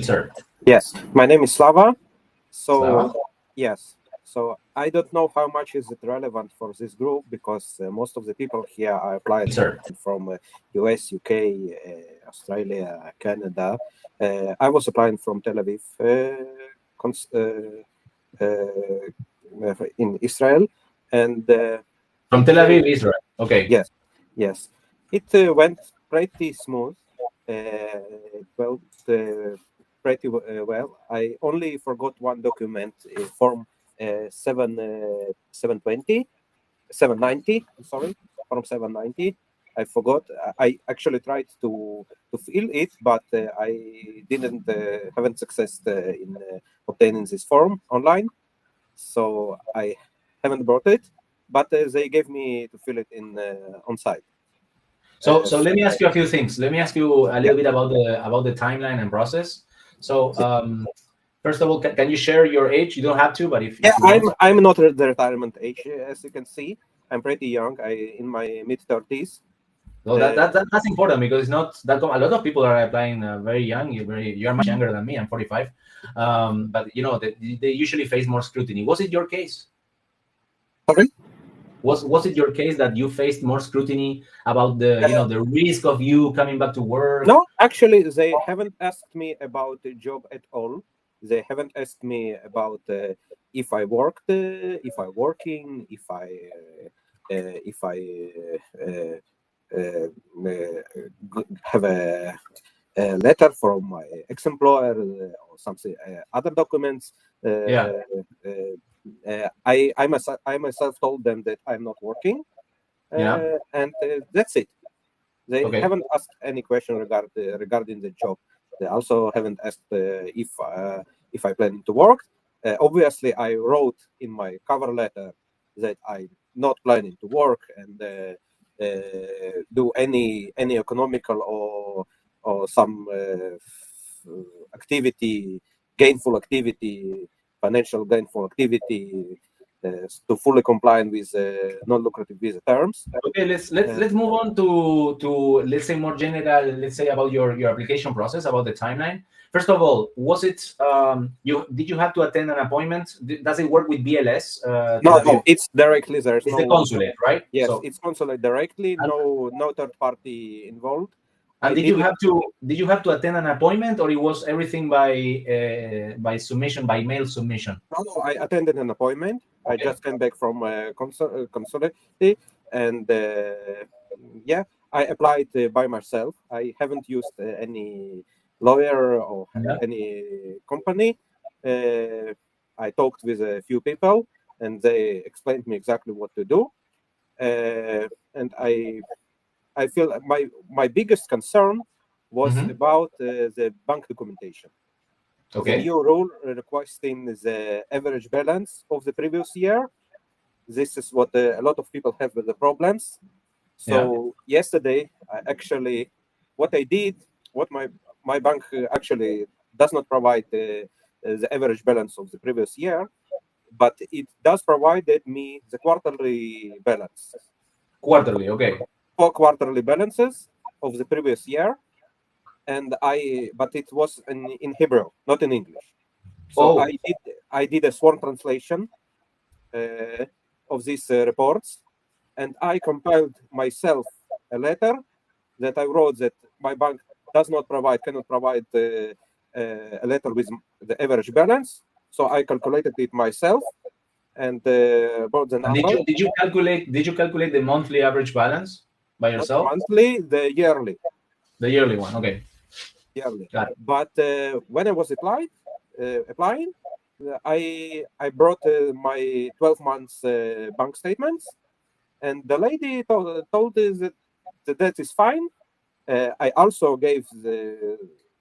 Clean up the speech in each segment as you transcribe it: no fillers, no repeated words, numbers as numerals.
Sir. Yes, my name is Slava. So, Slava? yes, so I don't know how much is it relevant for this group because most of the people here are applied Sir. from US, UK, Australia, Canada. I was applying from Tel Aviv in Israel, and From Tel Aviv, Israel. Okay. yes, it went pretty smooth. Well, pretty well. I only forgot one document, form 790. Sorry, form 790. I forgot. I actually tried to fill it, but I didn't haven't success in obtaining this form online. So I haven't brought it, but they gave me to fill it in on site. So let me ask you a few things. Let me ask you a little bit about the timeline and process. So first of all, can you share your age? You don't have to, but if you want. I'm not the retirement age, as you can see. I'm pretty young. I in my mid-30s. So that's important because it's not that a lot of people are applying very young. You're much younger than me. I'm 45, but you know they usually face more scrutiny. Was it your case? Sorry? Was it your case that you faced more scrutiny about the risk of you coming back to work? No, actually, they haven't asked me about the job at all. They haven't asked me about if I worked, if I working, if I have a letter from my ex-employer or something, other documents. I myself told them that I'm not working, and that's it. They haven't asked any question regarding the job. They also haven't asked if I plan to work. Obviously, I wrote in my cover letter that I'm not planning to work and do any economical or some activity, gainful activity, financial gainful activity to fully comply with non-lucrative visa terms. Okay, let's move on to let's say more general. Let's say about your application process, about the timeline. First of all, was it did you have to attend an appointment? Does it work with BLS? No, it's directly. There's it's the consulate, right? Yes, so, it's consulate directly. No third party involved. And did you have to attend an appointment, or it was everything by submission, by mail submission? No, I attended an appointment. Okay. I just came back from consulate, and I applied by myself. I haven't used any lawyer or any company. I talked with a few people, and they explained me exactly what to do. And I feel my biggest concern was about the bank documentation. Okay. The new rule requesting the average balance of the previous year. This is what a lot of people have with the problems. So yesterday, what my bank actually does not provide the average balance of the previous year, but it does provide me the quarterly balance. Quarterly, okay. 4 quarterly balances of the previous year, but it was in Hebrew, not in English. So I did a sworn translation of these reports, and I compiled myself a letter that I wrote that my bank cannot provide a letter with the average balance. So I calculated it myself and brought the number. And did you calculate the monthly average balance by yourself? Not monthly, the yearly. The yearly one, okay. Yearly. But when I was applying, I brought my 12 months bank statements, and the lady told us that is fine. I also gave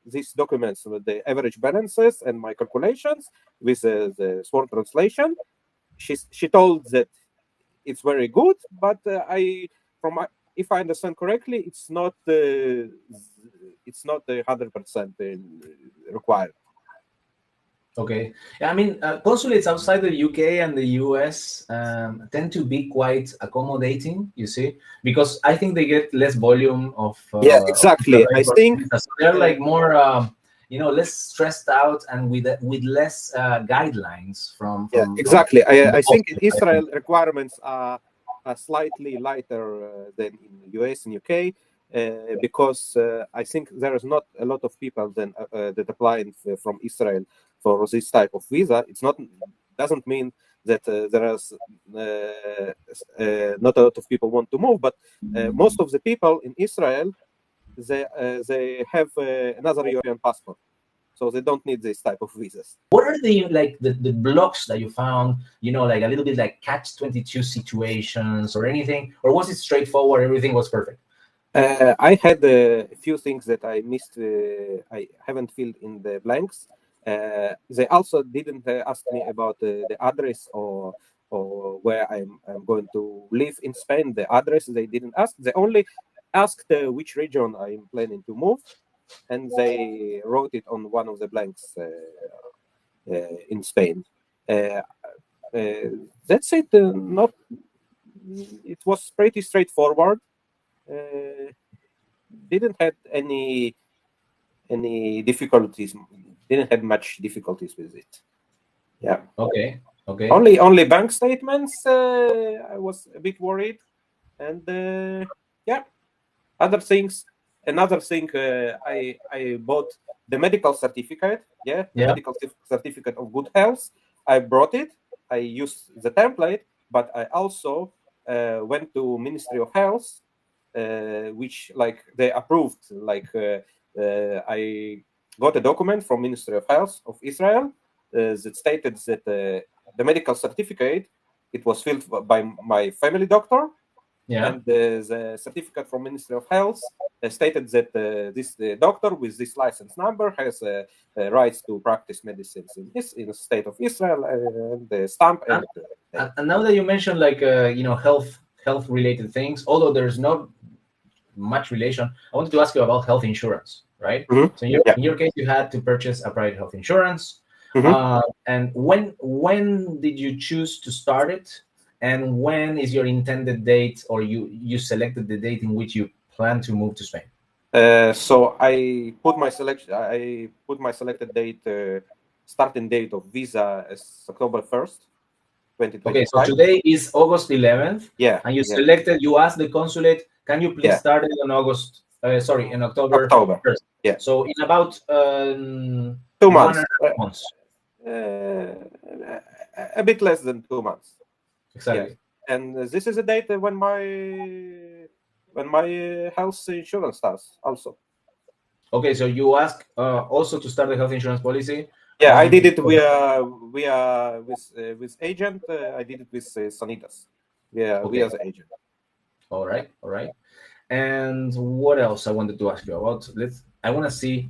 these documents with the average balances and my calculations with the sworn translation. She told that it's very good, but if I understand correctly, it's not 100% required. Okay. I mean, consulates outside the UK and the US tend to be quite accommodating, you see, because I think they get less volume of. Exactly. I think they're like more. less stressed out and with less guidelines from exactly. from the I think in office, I think. Israel requirements are slightly lighter than in US and UK. Because I think there is not a lot of people then that apply from Israel for this type of visa. It's not doesn't mean that there is not a lot of people want to move, but most of the people in Israel they have another European passport, so they don't need this type of visas. What are the blocks that you found, like a little bit like catch-22 situations or anything, or was it straightforward, everything was perfect? I had a few things that I missed. I haven't filled in the blanks. They also didn't ask me about the address or where I'm going to live in Spain. The address they didn't ask. They only asked which region I'm planning to move, and they wrote it on one of the blanks in Spain. That's it. Not. It was pretty straightforward. Didn't have any difficulties. Didn't have much difficulties with it. Yeah. Okay. Only bank statements. I was a bit worried, and yeah, other things. Another thing, I bought the medical certificate. Yeah, the medical certificate of good health. I brought it. I used the template, but I also went to Ministry of Health, which like they approved. Like I got a document from Ministry of Health of Israel that stated that the medical certificate, it was filled by my family doctor. Yeah. And the certificate from Ministry of Health stated that this doctor with this license number has rights to practice medicines in the state of Israel, and the stamp. And now that you mentioned like health related things, although there's not much relation, I wanted to ask you about health insurance, right? Mm-hmm. So in your case, you had to purchase a private health insurance. Mm-hmm. And when did you choose to start it? And when is your intended date, or you selected the date in which you plan to move to Spain? So I put my selected date, starting date of visa as October 1st, 2025. Okay, so today is August 11th. Yeah. And you asked the consulate, can you please start it on in October 1st? Yeah. So in about 2 months. 1.5 months. A bit less than 2 months. Exactly. Yeah. And this is a date when my health insurance starts also. Okay, so you ask also to start the health insurance policy. Yeah, I did it with agent. I did it with Sanitas. Yeah, we as agent. All right. And what else I wanted to ask you about? I want to see,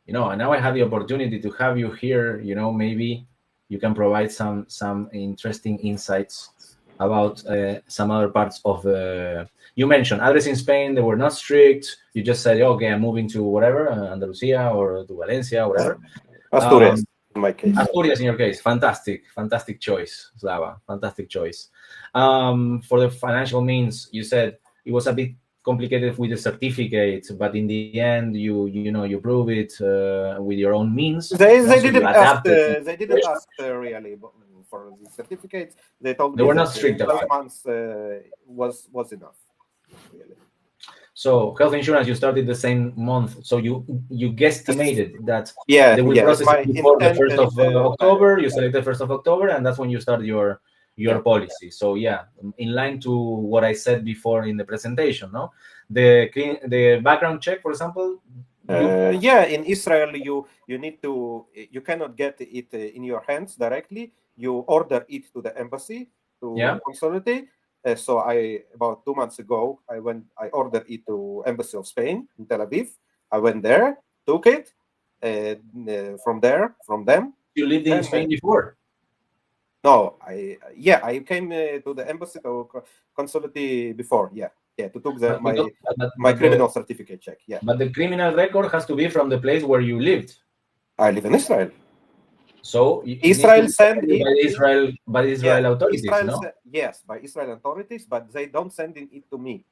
now I have the opportunity to have you here. Maybe you can provide some interesting insights about some other parts of the. You mentioned address in Spain, they were not strict. You just said, okay, I'm moving to whatever, Andalusia or to Valencia, whatever. Asturias, in my case. Asturias in your case. Fantastic choice, Slava. Fantastic choice. For the financial means, you said it was a bit complicated with the certificate, but in the end, you prove it with your own means. They didn't ask really for the certificates. They told me they were not strict. 12 months was enough. Really. So health insurance, you started the same month. So you guesstimated that they will process it before the 1st of October. You selected 1st of October, and that's when you start your policy. So in line to what I said before in the presentation, no, the background check, for example. In Israel, you need to. You cannot get it in your hands directly. You order it to the embassy to consolidate. So about 2 months ago, I ordered it to Embassy of Spain in Tel Aviv. I went there, took it, from them. You lived in Spain before? No, I came to the embassy to consulate before. To took my criminal certificate check. Yeah, but the criminal record has to be from the place where you lived. I live in Israel. So Israel send it by the Israel authorities, no? Yes, by Israel authorities, but they don't send it to me.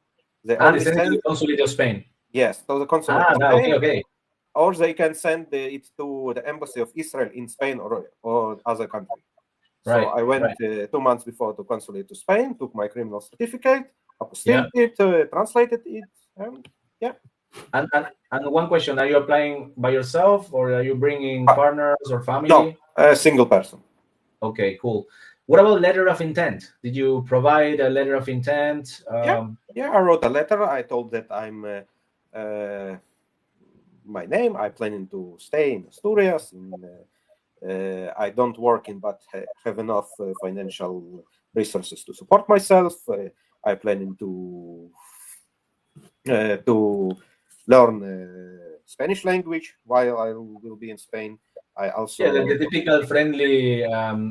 They send it to the consulate of Spain. Yes, to the consulate of Spain. Okay. or they can send it to the embassy of Israel in Spain or other country. So Right, I went right. 2 months before to consulate to Spain, took my criminal certificate, apostilled it, translated it, and yeah. And one question: are you applying by yourself, or are you bringing partners or family? No, a single person. Okay, cool. What about letter of intent? Did you provide a letter of intent? Yeah, I wrote a letter. I told that I'm my name. I'm planning to stay in Asturias. I don't work in, but have enough financial resources to support myself. I'm planning to learn Spanish language while I will be in Spain. I also the typical friendly,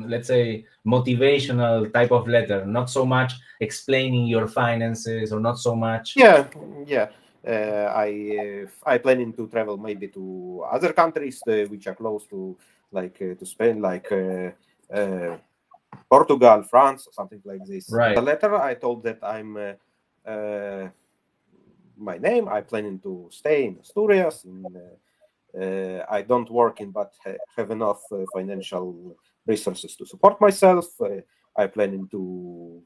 let's say, motivational type of letter. Not so much explaining your finances, or not so much. yeah. I planning to travel maybe to other countries which are close to to Spain, like Portugal, France, or something like this. Right. The letter I told that I'm my name. I'm planning to stay in Asturias. I don't work in, but have enough financial resources to support myself. I'm planning to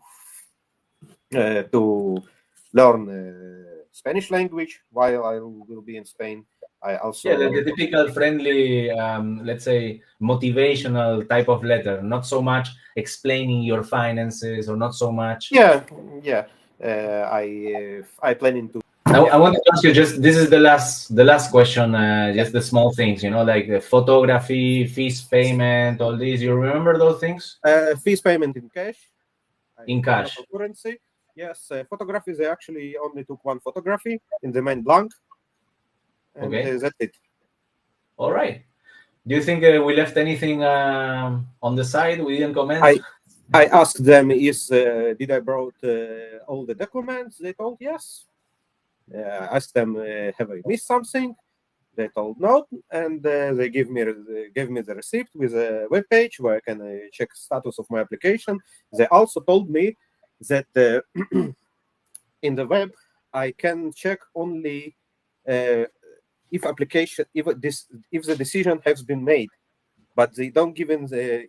learn Spanish language while I will be in Spain. I also the typical friendly, let's say, motivational type of letter. Not so much explaining your finances, or not so much. I planning to. I wanted to ask you, just this is the last question, just the small things, like the photography, fees payment, all these. You remember those things? Fees payment in cash. In cash. Currency. Yes, photographies. I actually only took one photography in the main blank, and that's it. All right. Do you think we left anything on the side we didn't comment? I asked them, did I brought all the documents? They told yes. I asked them, have I missed something? They told no, and they gave me the receipt with a web page where I can check status of my application. They also told me that in the web I can check only if the decision has been made, but they don't give they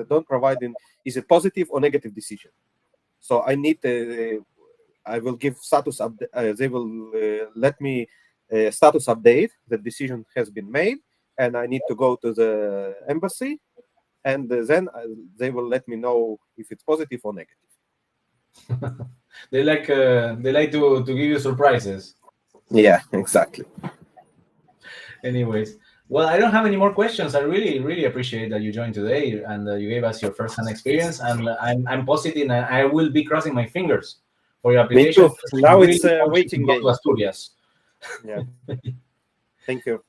don't provide is a positive or negative decision. So I need I will give status update. They will let me status update. The decision has been made, and I need to go to the embassy, and then they will let me know if it's positive or negative. They like to give you surprises. Yeah, exactly. Anyways, well, I don't have any more questions. I really appreciate that you joined today and you gave us your first-hand experience. And I'm positive, and I will be crossing my fingers for your application. Me too. Now it's a waiting game. To Asturias. Yeah. Thank you.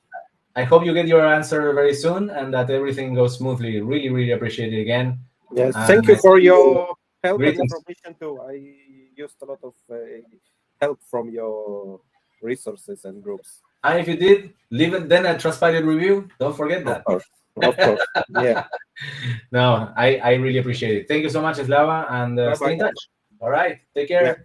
I hope you get your answer very soon and that everything goes smoothly. Really appreciate it again. Yes. Thank you for your help and information too. I used a lot of help from your resources and groups. And if you did, leave it then a trustpilot review. Don't forget that. Of course. Yeah. No, I really appreciate it. Thank you so much, Slava, and stay in touch. All right. Take care. Yeah.